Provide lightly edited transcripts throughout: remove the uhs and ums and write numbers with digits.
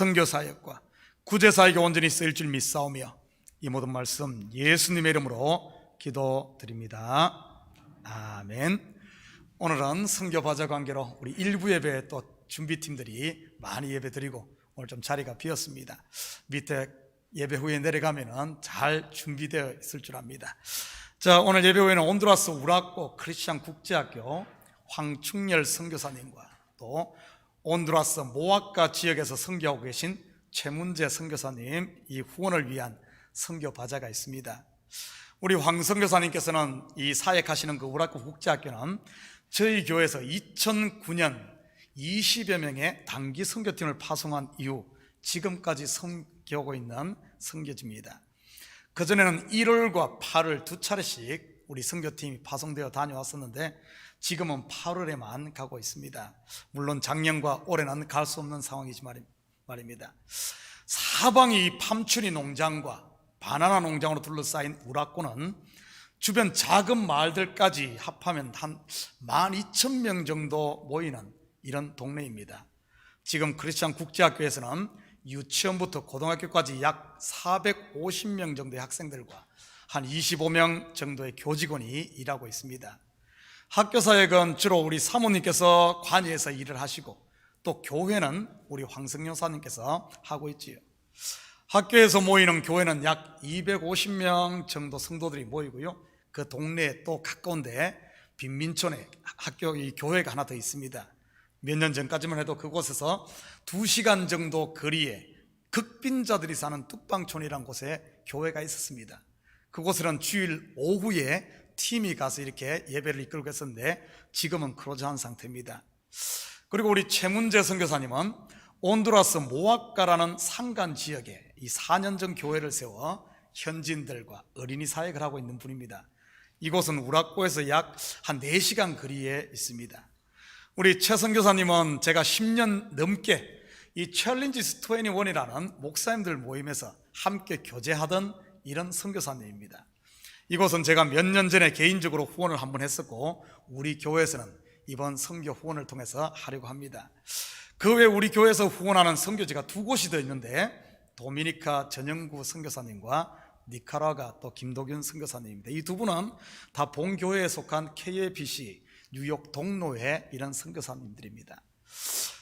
선교사역과 구제사역에 온전히 쓰일 줄 믿사오며 이 모든 말씀 예수님의 이름으로 기도드립니다. 아멘. 오늘은 선교바자 관계로 우리 일부 예배에 또 준비팀들이 많이 예배드리고 오늘 좀 자리가 비었습니다. 밑에 예배 후에 내려가면 잘 준비되어 있을 줄 압니다. 자, 오늘 예배 후에는 온두라스 우라꼬 크리스찬 국제학교 황충렬 선교사님과 또 온두라스 모아카 지역에서 선교하고 계신 최문재 선교사님 이 후원을 위한 선교바자가 있습니다. 우리 황 선교사님께서는 이 사역하시는 그 우라꼬 국제학교는 저희 교회에서 2009년 20여 명의 단기 선교팀을 파송한 이후 지금까지 선교하고 있는 선교지입니다. 그전에는 1월과 8월 두 차례씩 우리 선교팀이 파송되어 다녀왔었는데 지금은 8월에만 가고 있습니다. 물론 작년과 올해는 갈 수 없는 상황이지만 말입니다. 사방이 팜추리 농장과 바나나 농장으로 둘러싸인 우라꼬는 주변 작은 마을들까지 합하면 한 12,000명 정도 모이는 이런 동네입니다. 지금 크리스찬 국제학교에서는 유치원부터 고등학교까지 약 450명 정도의 학생들과 한 25명 정도의 교직원이 일하고 있습니다. 학교 사역은 주로 우리 사모님께서 관여해서 일을 하시고 또 교회는 우리 황성여사님께서 하고 있지요. 학교에서 모이는 교회는 약 250명 정도 성도들이 모이고요. 그 동네에 또 가까운데 빈민촌에 이 교회가 하나 더 있습니다. 몇 년 전까지만 해도 그곳에서 2시간 정도 거리에 극빈자들이 사는 뚝방촌이라는 곳에 교회가 있었습니다. 그곳에는 주일 오후에 팀이 가서 이렇게 예배를 이끌고 있었는데 지금은 그러지 않은 상태입니다. 그리고 우리 최문재 선교사님은 온두라스 모아카라는 산간 지역에 이 4년 전 교회를 세워 현지인들과 어린이 사역을 하고 있는 분입니다. 이곳은 우라꼬에서 약 한 4시간 거리에 있습니다. 우리 최 선교사님은 제가 10년 넘게 이 챌린지스 21이라는 목사님들 모임에서 함께 교제하던 이런 선교사님입니다. 이곳은 제가 몇 년 전에 개인적으로 후원을 한번 했었고 우리 교회에서는 이번 선교 후원을 통해서 하려고 합니다. 그 외에 우리 교회에서 후원하는 선교지가 2곳이 더 있는데 도미니카 전영구 선교사님과 니카라과 또 김도균 선교사님입니다. 이 두 분은 다 본교회에 속한 KABC 뉴욕 동로의 이런 선교사님들입니다.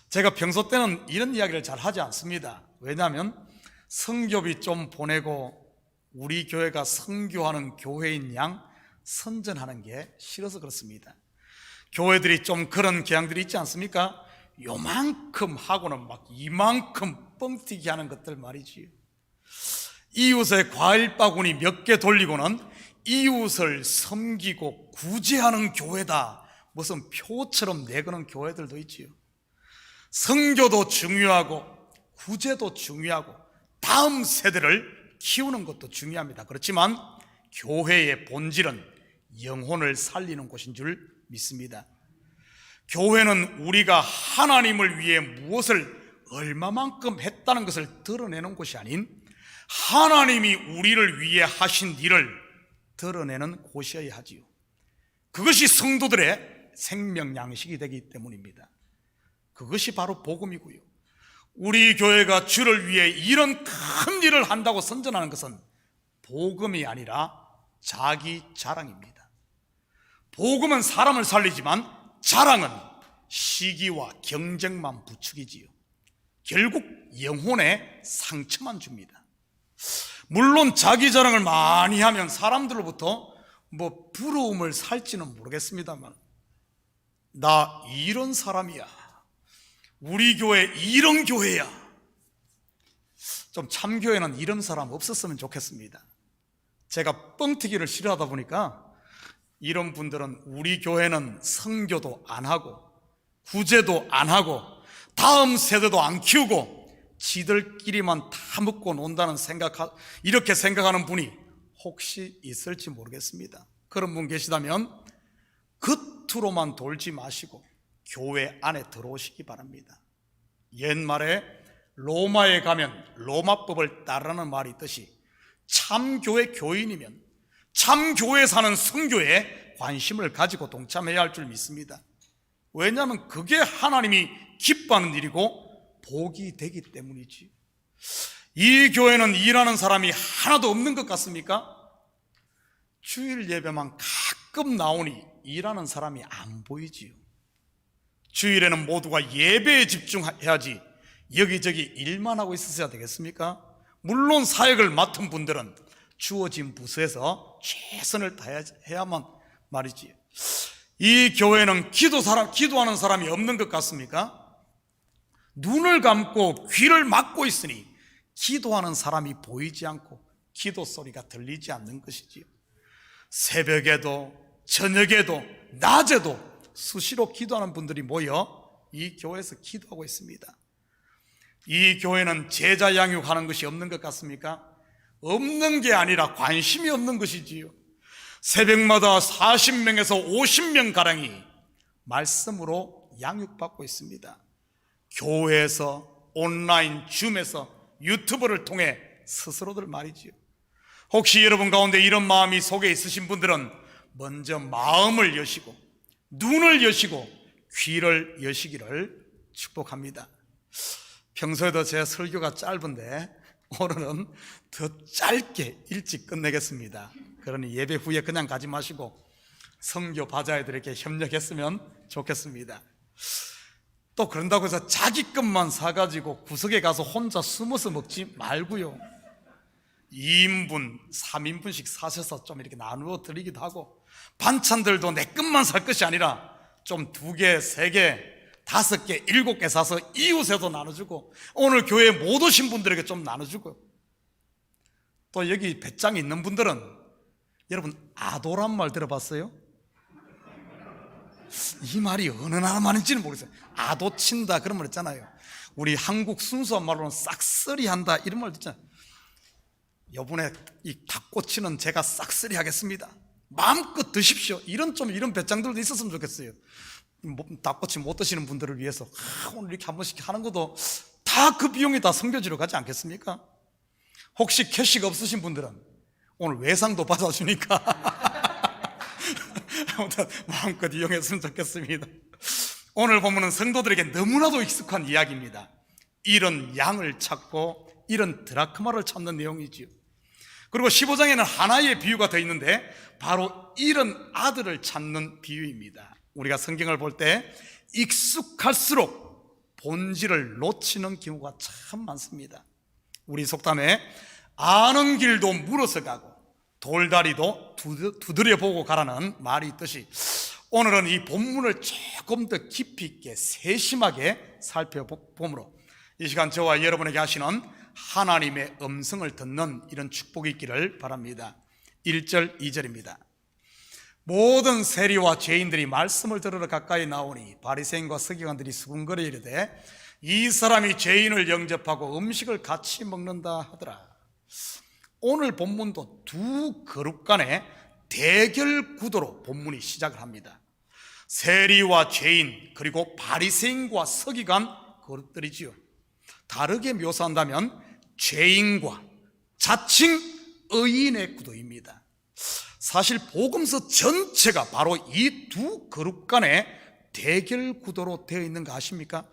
제가 평소 때는 이런 이야기를 잘 하지 않습니다. 왜냐하면 선교비 좀 보내고 우리 교회가 선교하는 교회인 양 선전하는 게 싫어서 그렇습니다. 교회들이 좀 그런 경향들이 있지 않습니까? 요만큼 하고는 막 이만큼 뻥튀기 하는 것들 말이지요. 이웃의 과일 바구니 몇 개 돌리고는 이웃을 섬기고 구제하는 교회다, 무슨 표처럼 내거는 교회들도 있지요. 선교도 중요하고 구제도 중요하고 다음 세대를 키우는 것도 중요합니다. 그렇지만 교회의 본질은 영혼을 살리는 곳인 줄 믿습니다. 교회는 우리가 하나님을 위해 무엇을 얼마만큼 했다는 것을 드러내는 곳이 아닌 하나님이 우리를 위해 하신 일을 드러내는 곳이어야 하지요. 그것이 성도들의 생명 양식이 되기 때문입니다. 그것이 바로 복음이고요. 우리 교회가 주를 위해 이런 큰 일을 한다고 선전하는 것은 복음이 아니라 자기 자랑입니다. 복음은 사람을 살리지만 자랑은 시기와 경쟁만 부추기지요. 결국 영혼에 상처만 줍니다. 물론 자기 자랑을 많이 하면 사람들로부터 부러움을 살지는 모르겠습니다만 나 이런 사람이야, 우리 교회 이런 교회야, 좀 참교회는 이런 사람 없었으면 좋겠습니다. 제가 뻥튀기를 싫어하다 보니까 이런 분들은 우리 교회는 선교도 안 하고 구제도 안 하고 다음 세대도 안 키우고 지들끼리만 다 먹고 논다는 이렇게 생각하는 분이 혹시 있을지 모르겠습니다. 그런 분 계시다면 겉으로만 돌지 마시고 교회 안에 들어오시기 바랍니다. 옛말에 로마에 가면 로마법을 따르는 말이 있듯이 참교회 교인이면 참교회 사는 선교에 관심을 가지고 동참해야 할 줄 믿습니다. 왜냐하면 그게 하나님이 기뻐하는 일이고 복이 되기 때문이지. 이 교회는 일하는 사람이 하나도 없는 것 같습니까? 주일 예배만 가끔 나오니 일하는 사람이 안 보이지요. 주일에는 모두가 예배에 집중해야지 여기저기 일만 하고 있어야 되겠습니까? 물론 사역을 맡은 분들은 주어진 부서에서 최선을 다해야만 말이지. 이 교회는 기도하는 사람이 없는 것 같습니까? 눈을 감고 귀를 막고 있으니 기도하는 사람이 보이지 않고 기도 소리가 들리지 않는 것이지요. 새벽에도 저녁에도 낮에도 수시로 기도하는 분들이 모여 이 교회에서 기도하고 있습니다. 이 교회는 제자 양육하는 것이 없는 것 같습니까? 없는 게 아니라 관심이 없는 것이지요. 새벽마다 40명에서 50명 가량이 말씀으로 양육받고 있습니다. 교회에서, 온라인, 줌에서, 유튜브를 통해 스스로들 말이지요. 혹시 여러분 가운데 이런 마음이 속에 있으신 분들은 먼저 마음을 여시고 눈을 여시고 귀를 여시기를 축복합니다. 평소에도 제 설교가 짧은데 오늘은 더 짧게 일찍 끝내겠습니다. 그러니 예배 후에 그냥 가지 마시고 선교 바자회들에게 협력했으면 좋겠습니다. 또 그런다고 해서 자기 것만 사가지고 구석에 가서 혼자 숨어서 먹지 말고요. 2인분, 3인분씩 사셔서 좀 이렇게 나누어 드리기도 하고, 반찬들도 내 것만 살 것이 아니라 좀 2개, 3개, 5개, 7개 사서 이웃에도 나눠주고, 오늘 교회에 못 오신 분들에게 좀 나눠주고, 또 여기 배짱이 있는 분들은 여러분 아도란 말 들어봤어요? 이 말이 어느 나라 말인지는 모르겠어요. 아도 친다 그런 말 있잖아요. 우리 한국 순수한 말로는 싹쓸이 한다 이런 말도 있잖아요. 이번에 이 닭꼬치는 제가 싹쓸이 하겠습니다. 마음껏 드십시오. 이런 배짱들도 있었으면 좋겠어요. 닭꼬치 못 드시는 분들을 위해서 오늘 이렇게 한 번씩 하는 것도 다 그 비용이 다 선교지로 가지 않겠습니까? 혹시 캐시가 없으신 분들은 오늘 외상도 받아주니까 아무튼 마음껏 이용했으면 좋겠습니다. 오늘 본문은 성도들에게 너무나도 익숙한 이야기입니다. 이런 양을 찾고 이런 드라크마를 찾는 내용이지요. 그리고 15장에는 하나의 비유가 더 있는데 바로 이런 아들을 찾는 비유입니다. 우리가 성경을 볼 때 익숙할수록 본질을 놓치는 경우가 참 많습니다. 우리 속담에 아는 길도 물어서 가고 돌다리도 두드려보고 가라는 말이 있듯이 오늘은 이 본문을 조금 더 깊이 있게 세심하게 살펴보므로 이 시간 저와 여러분에게 하시는 하나님의 음성을 듣는 이런 축복이 있기를 바랍니다. 1절 2절입니다. 모든 세리와 죄인들이 말씀을 들으러 가까이 나오니 바리새인과 서기관들이 수군거려 이르되 이 사람이 죄인을 영접하고 음식을 같이 먹는다 하더라. 오늘 본문도 두 그룹 간의 대결 구도로 본문이 시작을 합니다. 세리와 죄인 그리고 바리새인과 서기관 그룹들이지요. 다르게 묘사한다면 죄인과 자칭 의인의 구도입니다. 사실 복음서 전체가 바로 이 두 그룹 간의 대결 구도로 되어 있는 거 아십니까?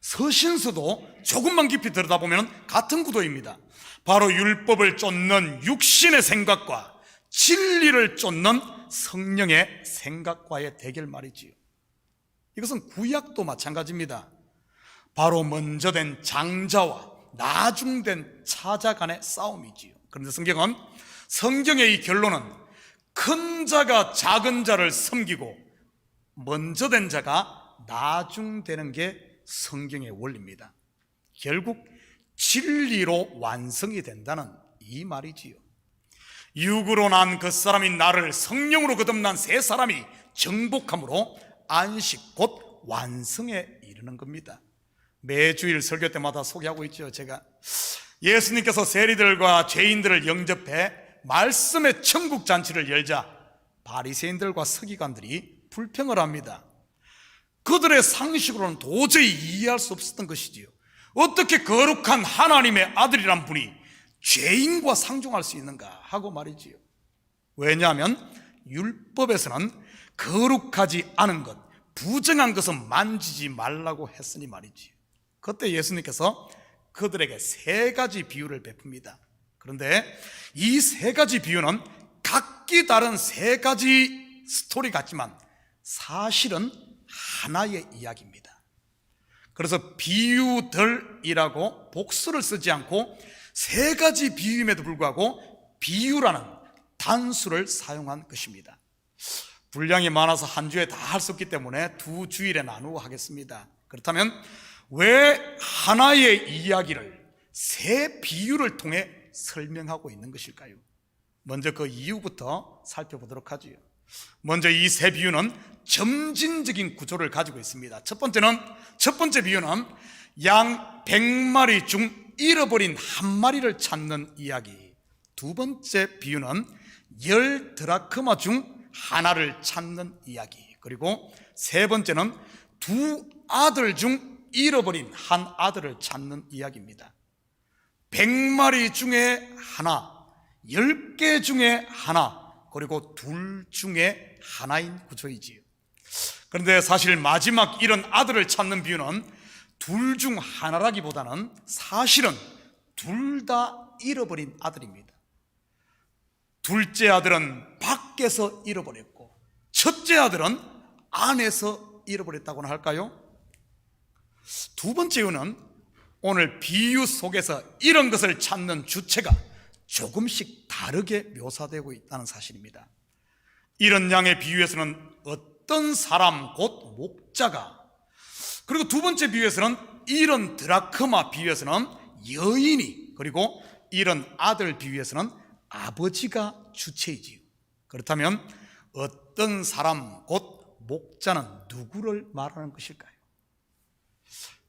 서신서도 조금만 깊이 들여다보면 같은 구도입니다. 바로 율법을 쫓는 육신의 생각과 진리를 쫓는 성령의 생각과의 대결 말이지요. 이것은 구약도 마찬가지입니다. 바로 먼저 된 장자와 나중된 차자 간의 싸움이지요. 그런데 성경의 이 결론은 큰 자가 작은 자를 섬기고 먼저 된 자가 나중되는 게 성경의 원리입니다. 결국 진리로 완성이 된다는 이 말이지요. 육으로 난 그 사람이 나를 성령으로 거듭난 세 사람이 정복함으로 안식 곧 완성에 이르는 겁니다. 매주일 설교 때마다 소개하고 있죠. 제가 예수님께서 세리들과 죄인들을 영접해 말씀의 천국 잔치를 열자 바리새인들과 서기관들이 불평을 합니다. 그들의 상식으로는 도저히 이해할 수 없었던 것이지요. 어떻게 거룩한 하나님의 아들이란 분이 죄인과 상종할 수 있는가 하고 말이지요. 왜냐하면 율법에서는 거룩하지 않은 것, 부정한 것은 만지지 말라고 했으니 말이지요. 그때 예수님께서 그들에게 세 가지 비유를 베풉니다. 그런데 이 세 가지 비유는 각기 다른 세 가지 스토리 같지만 사실은 하나의 이야기입니다. 그래서 비유들이라고 복수를 쓰지 않고 세 가지 비유임에도 불구하고 비유라는 단수를 사용한 것입니다. 분량이 많아서 한 주에 다 할 수 없기 때문에 두 주일에 나누어 하겠습니다. 그렇다면 왜 하나의 이야기를 세 비유를 통해 설명하고 있는 것일까요? 먼저 그 이유부터 살펴보도록 하죠. 먼저 이 세 비유는 점진적인 구조를 가지고 있습니다. 첫 번째 비유는 양 100마리 중 잃어버린 한 마리를 찾는 이야기. 두 번째 비유는 10 드라크마 중 하나를 찾는 이야기. 그리고 세 번째는 두 아들 중 잃어버린 한 아들을 찾는 이야기입니다. 100마리 중에 하나, 10개 중에 하나, 그리고 둘 중에 하나인 구조이지요. 그런데 사실 마지막 이런 아들을 찾는 비유는 둘 중 하나라기보다는 사실은 둘 다 잃어버린 아들입니다. 둘째 아들은 밖에서 잃어버렸고 첫째 아들은 안에서 잃어버렸다고나 할까요? 두 번째 이유는 오늘 비유 속에서 이런 것을 찾는 주체가 조금씩 다르게 묘사되고 있다는 사실입니다. 이런 양의 비유에서는 어떤 사람 곧 목자가, 그리고 두 번째 비유에서는 이런 드라크마 비유에서는 여인이, 그리고 이런 아들 비유에서는 아버지가 주체이지요. 그렇다면 어떤 사람 곧 목자는 누구를 말하는 것일까요?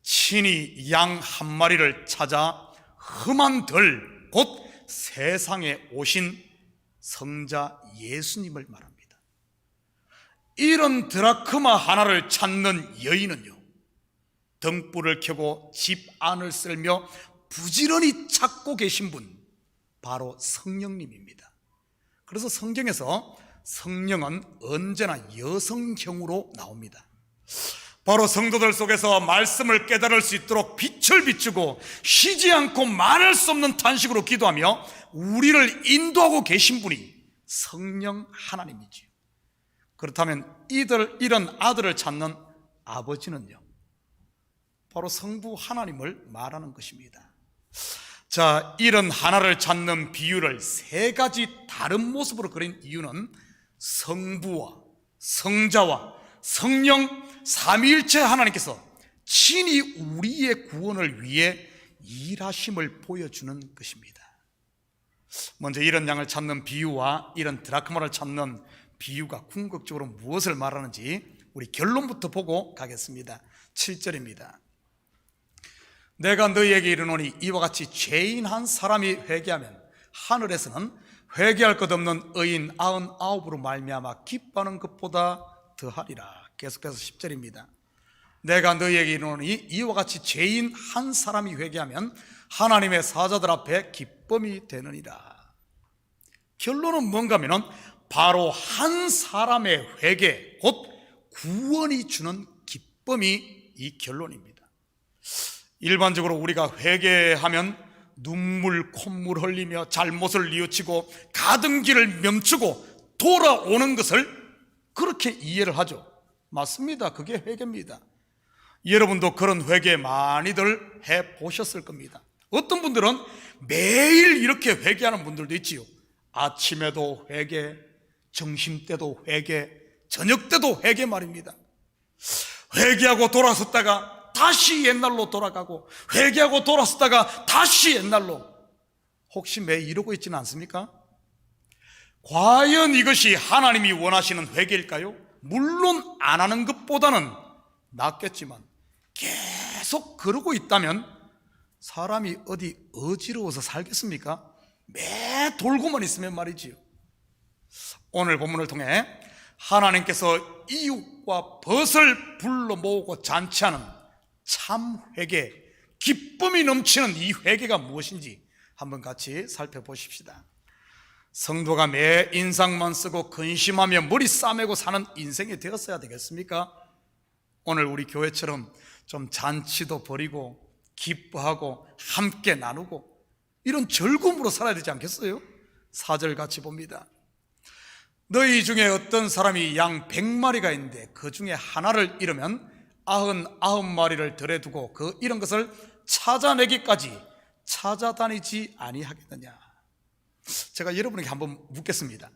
친히 양 한 마리를 찾아 흠한 들, 곧 세상에 오신 성자 예수님을 말합니다. 이런 드라크마 하나를 찾는 여인은요, 등불을 켜고 집 안을 쓸며 부지런히 찾고 계신 분, 바로 성령님입니다. 그래서 성경에서 성령은 언제나 여성형으로 나옵니다. 바로 성도들 속에서 말씀을 깨달을 수 있도록 빛을 비추고 쉬지 않고 말할 수 없는 탄식으로 기도하며 우리를 인도하고 계신 분이 성령 하나님이지요. 그렇다면 이런 아들을 찾는 아버지는요, 바로 성부 하나님을 말하는 것입니다. 자, 이런 하나를 찾는 비유를 세 가지 다른 모습으로 그린 이유는 성부와 성자와 성령 삼위일체 하나님께서 친히 우리의 구원을 위해 일하심을 보여주는 것입니다. 먼저 이런 양을 찾는 비유와 이런 드라크마를 찾는 비유가 궁극적으로 무엇을 말하는지 우리 결론부터 보고 가겠습니다. 7절입니다. 내가 너희에게 이르노니 이와 같이 죄인 한 사람이 회개하면 하늘에서는 회개할 것 없는 의인 99으로 말미암아 기뻐하는 것보다 더하리라. 계속해서 10절입니다. 내가 너희에게 이르노니 이와 같이 죄인 한 사람이 회개하면 하나님의 사자들 앞에 기쁨이 되느니라. 결론은 뭔가 하면은 바로 한 사람의 회개, 곧 구원이 주는 기쁨이 이 결론입니다. 일반적으로 우리가 회개하면 눈물 콧물 흘리며 잘못을 뉘우치고 가던 길을 멈추고 돌아오는 것을 그렇게 이해를 하죠. 맞습니다. 그게 회개입니다. 여러분도 그런 회개 많이들 해보셨을 겁니다. 어떤 분들은 매일 이렇게 회개하는 분들도 있지요. 아침에도 회개, 점심때도 회개, 저녁때도 회개 말입니다. 회개하고 돌아섰다가 다시 옛날로 돌아가고, 회개하고 돌아섰다가 다시 옛날로. 혹시 매일 이러고 있지는 않습니까? 과연 이것이 하나님이 원하시는 회개일까요? 물론 안 하는 것보다는 낫겠지만 계속 그러고 있다면 사람이 어디 어지러워서 살겠습니까? 매 돌고만 있으면 말이지요. 오늘 본문을 통해 하나님께서 이웃과 벗을 불러 모으고 잔치하는 참 회개, 기쁨이 넘치는 이 회개가 무엇인지 한번 같이 살펴보십시다. 성도가 매 인상만 쓰고 근심하며 머리 싸매고 사는 인생이 되었어야 되겠습니까? 오늘 우리 교회처럼 좀 잔치도 버리고 기뻐하고 함께 나누고 이런 즐거움으로 살아야 되지 않겠어요? 4절 같이 봅니다. 너희 중에 어떤 사람이 양 100마리가 있는데 그 중에 하나를 잃으면 99마리를 들에 두고 그 잃은 것을 찾아내기까지 찾아다니지 아니하겠느냐. 제가 여러분에게 한번 묻겠습니다.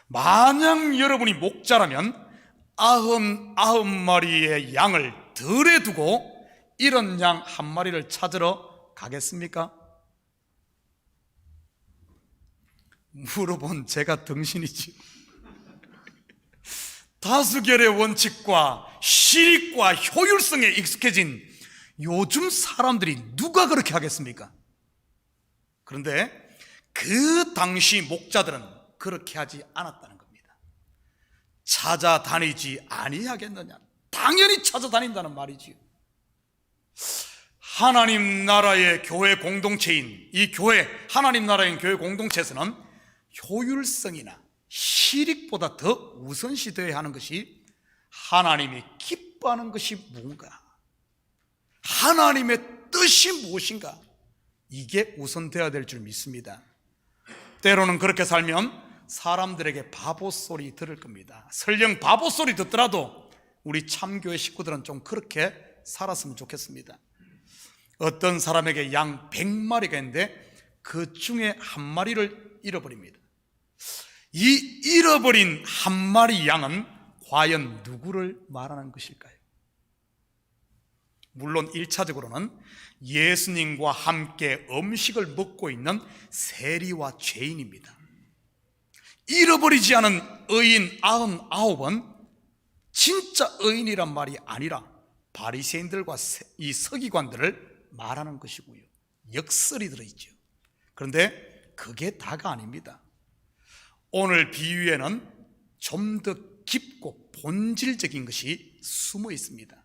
만약 여러분이 목자라면 99마리의 양을 들에 두고 잃은 양 한 마리를 찾으러 가겠습니까? 물어본 제가 등신이지. 다수결의 원칙과 실익과 효율성에 익숙해진 요즘 사람들이 누가 그렇게 하겠습니까? 그런데 그 당시 목자들은 그렇게 하지 않았다는 겁니다. 찾아다니지 아니하겠느냐. 당연히 찾아다닌다는 말이지요. 하나님 나라의 교회 공동체인 이 교회, 하나님 나라의 교회 공동체에서는 효율성이나 실익보다 더 우선시되어야 하는 것이 하나님이 기뻐하는 것이 뭔가, 하나님의 뜻이 무엇인가, 이게 우선되어야 될 줄 믿습니다. 때로는 그렇게 살면 사람들에게 바보 소리 들을 겁니다. 설령 바보 소리 듣더라도 우리 참교회 식구들은 좀 그렇게 살았으면 좋겠습니다. 어떤 사람에게 양 100마리가 있는데 그 중에 한 마리를 잃어버립니다. 이 잃어버린 한 마리 양은 과연 누구를 말하는 것일까요? 물론 1차적으로는 예수님과 함께 음식을 먹고 있는 세리와 죄인입니다. 잃어버리지 않은 의인 99은 진짜 의인이란 말이 아니라 바리새인들과 이 서기관들을 말하는 것이고요, 역설이 들어있죠. 그런데 그게 다가 아닙니다. 오늘 비유에는 좀 더 깊고 본질적인 것이 숨어 있습니다.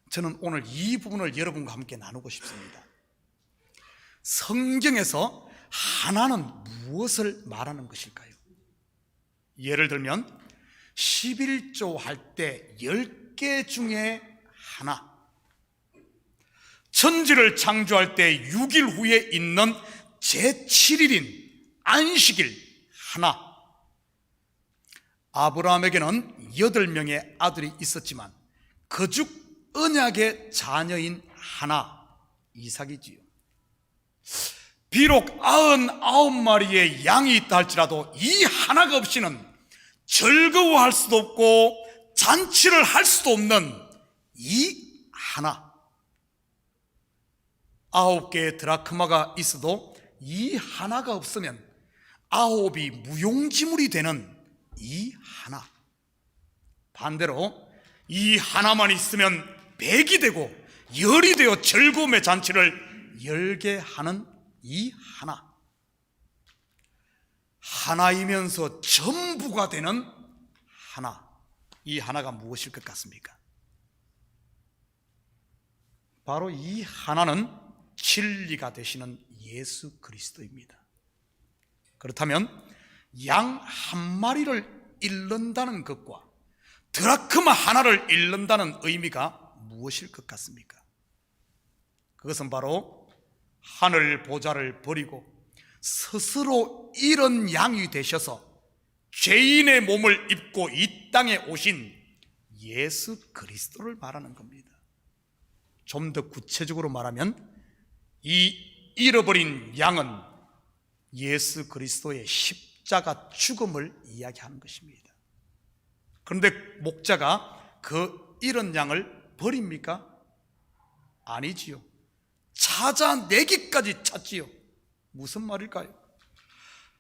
저는 오늘 이 부분을 여러분과 함께 나누고 싶습니다. 성경에서 하나는 무엇을 말하는 것일까요? 예를 들면 11조 할 때 10개 중에 하나, 천지를 창조할 때 6일 후에 있는 제7일인 안식일 하나. 아브라함에게는 8명의 아들이 있었지만 그 중 언약의 자녀인 하나, 이삭이지요. 비록 99마리의 양이 있다 할지라도 이 하나가 없이는 즐거워할 수도 없고 잔치를 할 수도 없는 이 하나. 9개의 드라크마가 있어도 이 하나가 없으면 9이 무용지물이 되는 이 하나. 반대로 이 하나만 있으면 100이 되고 10이 되어 즐거움의 잔치를 열게 하는 이 하나. 하나이면서 전부가 되는 하나. 이 하나가 무엇일 것 같습니까? 바로 이 하나는 진리가 되시는 예수 그리스도입니다. 그렇다면 양 한 마리를 잃는다는 것과 드라크마 하나를 잃는다는 의미가 무엇일 것 같습니까? 그것은 바로 하늘 보좌를 버리고 스스로 잃은 양이 되셔서 죄인의 몸을 입고 이 땅에 오신 예수 그리스도를 말하는 겁니다. 좀 더 구체적으로 말하면 이 잃어버린 양은 예수 그리스도의 십자가 죽음을 이야기하는 것입니다. 그런데 목자가 그 잃은 양을 버립니까? 아니지요. 찾아내기까지 찾지요. 무슨 말일까요?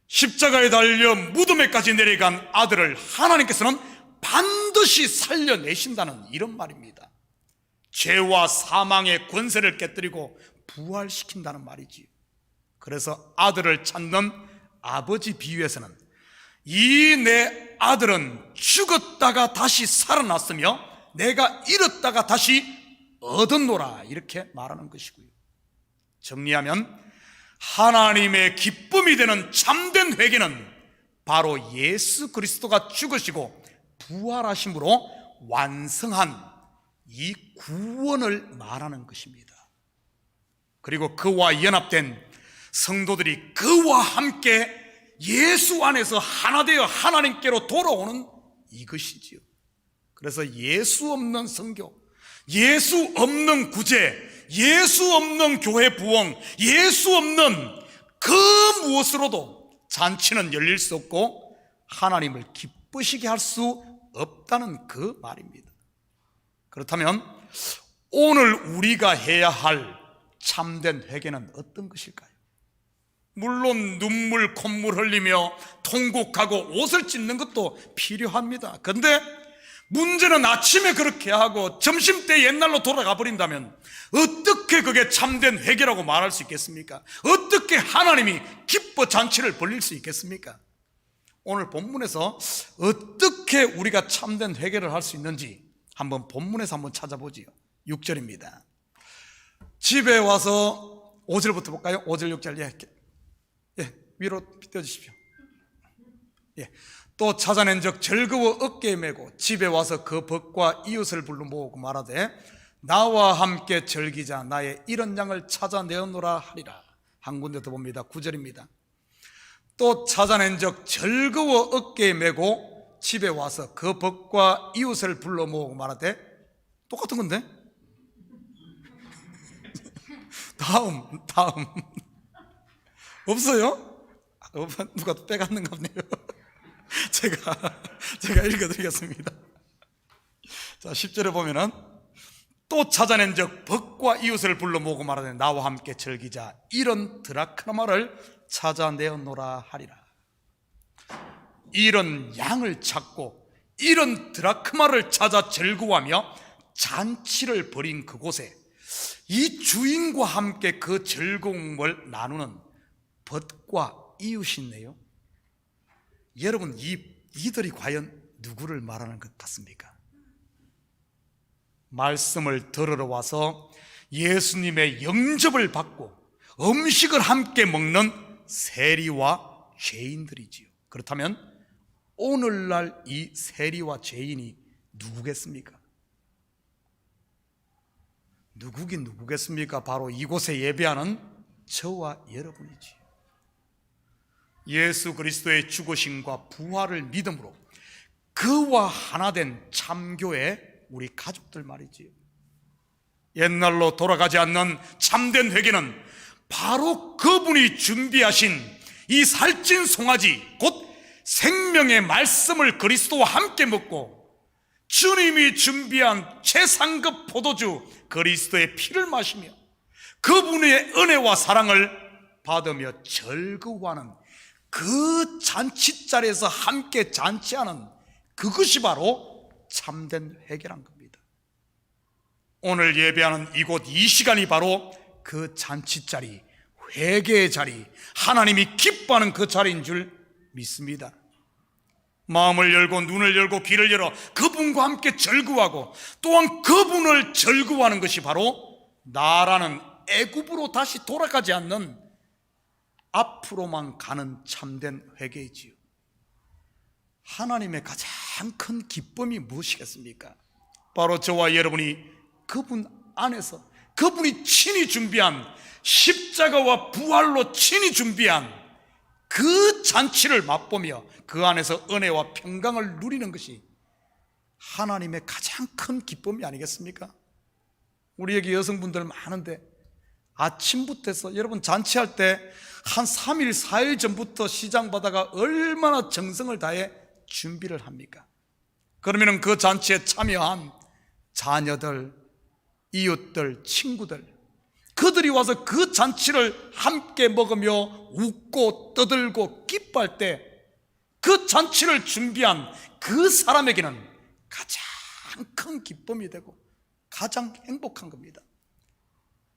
십자가에 달려 무덤에까지 내려간 아들을 하나님께서는 반드시 살려내신다는 이런 말입니다. 죄와 사망의 권세를 깨뜨리고 부활시킨다는 말이지요. 그래서 아들을 찾는 아버지 비유에서는 이 내 아들은 죽었다가 다시 살아났으며 내가 잃었다가 다시 얻었노라, 이렇게 말하는 것이고요. 정리하면 하나님의 기쁨이 되는 참된 회개는 바로 예수 그리스도가 죽으시고 부활하심으로 완성한 이 구원을 말하는 것입니다. 그리고 그와 연합된 성도들이 그와 함께 예수 안에서 하나 되어 하나님께로 돌아오는 이것이지요. 그래서 예수 없는 선교, 예수 없는 구제, 예수 없는 교회 부흥, 예수 없는 그 무엇으로도 잔치는 열릴 수 없고 하나님을 기쁘시게 할 수 없다는 그 말입니다. 그렇다면 오늘 우리가 해야 할 참된 회개는 어떤 것일까요? 물론 눈물 콧물 흘리며 통곡하고 옷을 찢는 것도 필요합니다. 그런데 문제는 아침에 그렇게 하고 점심때 옛날로 돌아가 버린다면 어떻게 그게 참된 회개라고 말할 수 있겠습니까? 어떻게 하나님이 기뻐 잔치를 벌릴 수 있겠습니까? 오늘 본문에서 어떻게 우리가 참된 회개를 할 수 있는지 한번 본문에서 한번 찾아보지요. 6절입니다. 집에 와서 5절부터 볼까요? 5절 6절 위로 띄워주십시오. 또 찾아낸 적 즐거워 어깨에 메고 집에 와서 그 벗과 이웃을 불러 모으고 말하되 나와 함께 즐기자 나의 이런 양을 찾아내었노라 하리라. 한 군데 더 봅니다. 9절입니다. 또 찾아낸 적 즐거워 어깨에 메고 집에 와서 그 벗과 이웃을 불러 모으고 말하되 똑같은 건데? 다음 없어요? 누가 빼갔는가 보네요. 제가 읽어드리겠습니다. 자, 10절에 보면은 또 찾아낸 적 벗과 이웃을 불러 모으고 말하되 나와 함께 즐기자 이런 드라크마를 찾아내었노라 하리라. 이런 양을 찾고 이런 드라크마를 찾아 즐거워하며 잔치를 벌인 그곳에 이 주인과 함께 그 즐거움을 나누는 벗과 이웃이네요. 여러분, 이들이 과연 누구를 말하는 것 같습니까? 말씀을 들으러 와서 예수님의 영접을 받고 음식을 함께 먹는 세리와 죄인들이지요. 그렇다면 오늘날 이 세리와 죄인이 누구겠습니까? 누구긴 누구겠습니까? 바로 이곳에 예배하는 저와 여러분이지요. 예수 그리스도의 죽으심과 부활을 믿음으로 그와 하나 된 참교회 우리 가족들 말이지요. 옛날로 돌아가지 않는 참된 회개는 바로 그분이 준비하신 이 살찐 송아지 곧 생명의 말씀을 그리스도와 함께 먹고 주님이 준비한 최상급 포도주 그리스도의 피를 마시며 그분의 은혜와 사랑을 받으며 즐거워하는 그 잔치자리에서 함께 잔치하는 그것이 바로 참된 회개란 겁니다. 오늘 예배하는 이곳 이 시간이 바로 그 잔치자리, 회개의 자리, 하나님이 기뻐하는 그 자리인 줄 믿습니다. 마음을 열고 눈을 열고 귀를 열어 그분과 함께 즐거워하고 또한 그분을 즐거워하는 것이 바로 나라는 애굽으로 다시 돌아가지 않는 앞으로만 가는 참된 회개이지요. 하나님의 가장 큰 기쁨이 무엇이겠습니까? 바로 저와 여러분이 그분 안에서 그분이 친히 준비한 십자가와 부활로 친히 준비한 그 잔치를 맛보며 그 안에서 은혜와 평강을 누리는 것이 하나님의 가장 큰 기쁨이 아니겠습니까? 우리에게 여성분들 많은데 아침부터 해서 여러분 잔치할 때 한 3일 4일 전부터 시장바다가 얼마나 정성을 다해 준비를 합니까? 그러면 그 잔치에 참여한 자녀들, 이웃들, 친구들 그들이 와서 그 잔치를 함께 먹으며 웃고 떠들고 기뻐할 때 그 잔치를 준비한 그 사람에게는 가장 큰 기쁨이 되고 가장 행복한 겁니다.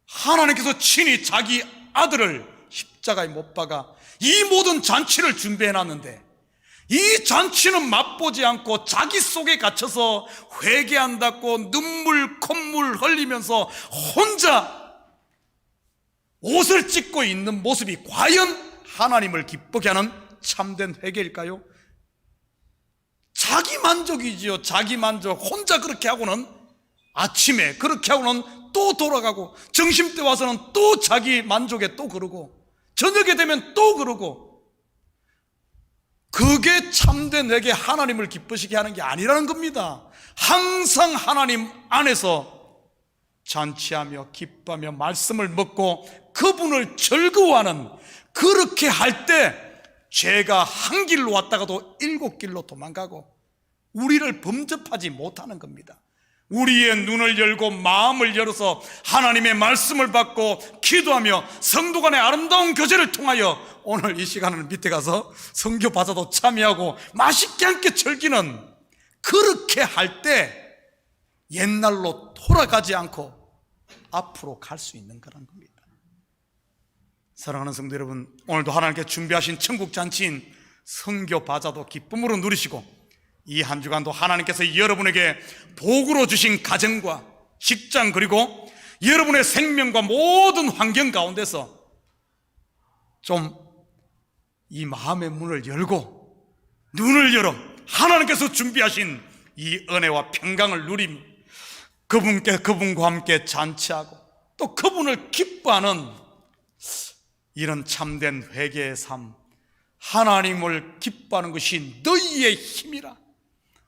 하나님께서 친히 자기 아들을 십자가에 못 박아 이 모든 잔치를 준비해놨는데 이 잔치는 맛보지 않고 자기 속에 갇혀서 회개한다고 눈물 콧물 흘리면서 혼자 옷을 찢고 있는 모습이 과연 하나님을 기쁘게 하는 참된 회개일까요? 자기 만족이지요. 자기 만족. 혼자 그렇게 하고는 아침에 그렇게 하고는 또 돌아가고, 점심때 와서는 또 자기 만족에 또 그러고, 저녁에 되면 또 그러고, 그게 참된 내게 하나님을 기쁘시게 하는 게 아니라는 겁니다. 항상 하나님 안에서 잔치하며 기뻐하며 말씀을 먹고 그분을 즐거워하는, 그렇게 할 때 죄가 한 길로 왔다가도 7길로 도망가고 우리를 범접하지 못하는 겁니다. 우리의 눈을 열고 마음을 열어서 하나님의 말씀을 받고 기도하며 성도 간의 아름다운 교제를 통하여 오늘 이 시간은 밑에 가서 성교 바자도 참여하고 맛있게 함께 즐기는, 그렇게 할 때 옛날로 돌아가지 않고 앞으로 갈 수 있는 거란 겁니다. 사랑하는 성도 여러분, 오늘도 하나님께 준비하신 천국 잔치인 성교 바자도 기쁨으로 누리시고, 이 한 주간도 하나님께서 여러분에게 복으로 주신 가정과 직장, 그리고 여러분의 생명과 모든 환경 가운데서 좀 이 마음의 문을 열고 눈을 열어 하나님께서 준비하신 이 은혜와 평강을 누리며 그분과 함께 잔치하고 또 그분을 기뻐하는 이런 참된 회개의 삶, 하나님을 기뻐하는 것이 너희의 힘이라,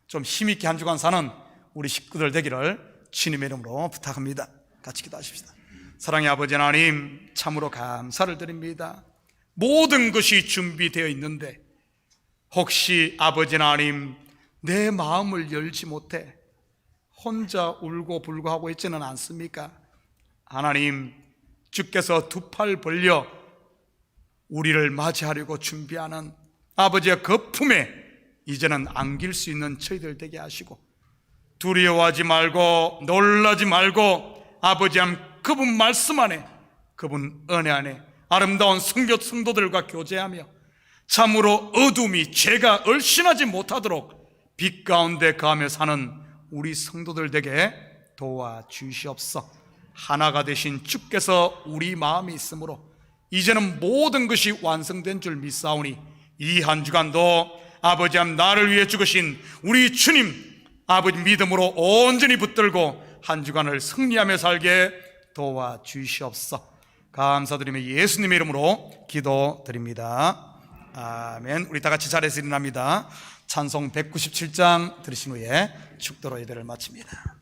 좀 힘있게 한 주간 사는 우리 식구들 되기를 주님의 이름으로 부탁합니다. 같이 기도하십시다. 사랑의 아버지 하나님, 참으로 감사를 드립니다. 모든 것이 준비되어 있는데 혹시 아버지 하나님 내 마음을 열지 못해 혼자 울고 불고 하고 있지는 않습니까? 하나님, 주께서 두 팔 벌려 우리를 맞이하려고 준비하는 아버지의 거품에 이제는 안길 수 있는 저희들 되게 하시고, 두려워하지 말고 놀라지 말고 아버지 한 그분 말씀 안에, 그분 은혜 안에 아름다운 성도들과 교제하며 참으로 어둠이 죄가 얼씬하지 못하도록 빛 가운데 거하며 사는 우리 성도들 되게 도와주시옵소서. 하나가 되신 주께서 우리 마음이 있으므로 이제는 모든 것이 완성된 줄 믿사오니, 이 한 주간도 아버지 한 나를 위해 죽으신 우리 주님 아버지 믿음으로 온전히 붙들고 한 주간을 승리하며 살게 도와주시옵소서. 감사드리며 예수님의 이름으로 기도드립니다. 아멘. 우리 다 같이 자리에서 일어납니다. 찬송 197장 들으신 후에 축도로 예배를 마칩니다.